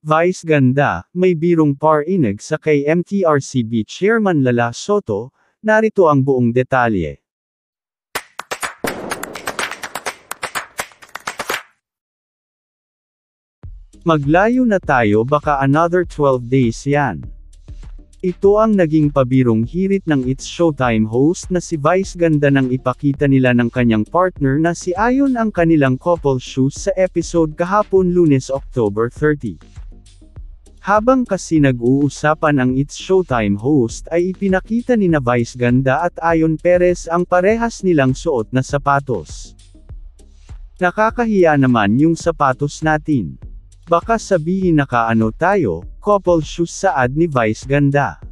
Vice ganda, may birong parinig sa kay MTRCB Chairman Lala Soto, narito ang buong detalye. Maglayo na tayo baka another 12 days yan. Ito ang naging pabirong hirit ng It's Showtime host na si Vice ganda nang ipakita nila ng kanyang partner na si Ayon ang kanilang couple shoes sa episode kahapon Lunes October 30. Habang kasi nag-uusapan ang It's Showtime host ay ipinakita ni na Vice ganda at Ayon Perez ang parehas nilang suot na sapatos. Nakakahiya naman yung sapatos natin. Baka sabihin nakaano tayo, couple shoes sa ad ni Vice ganda.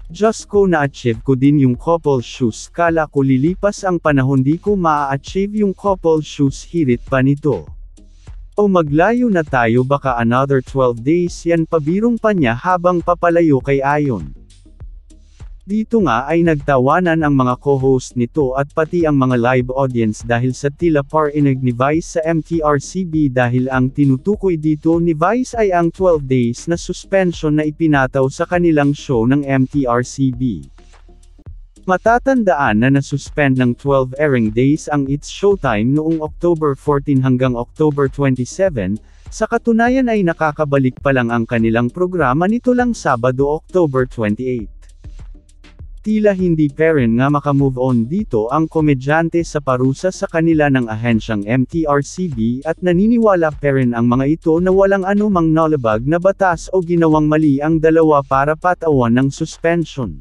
Diyos ko na-achieve ko din yung couple shoes, kala ko lilipas ang panahon di ko maa-achieve yung couple shoes, hirit pa nito. O maglayo na tayo baka another 12 days yan, pabirong pa niya habang papalayo kay Ayon. Dito nga ay nagtawanan ang mga co-host nito at pati ang mga live audience dahil sa tila parinig ni Vice sa MTRCB dahil ang tinutukoy dito ni Vice ay ang 12 days na suspension na ipinataw sa kanilang show ng MTRCB. Matatandaan na nasuspend ng 12 airing days ang It's Showtime noong October 14 hanggang October 27, sa katunayan ay nakakabalik pa lang ang kanilang programa nito lang Sabado October 28. Tila hindi pa rin nga makamove on dito ang komedyante sa parusa sa kanila ng ahensyang MTRCB at naniniwala pa rin ang mga ito na walang anumang nalabag na batas o ginawang mali ang dalawa para patawan ng suspension.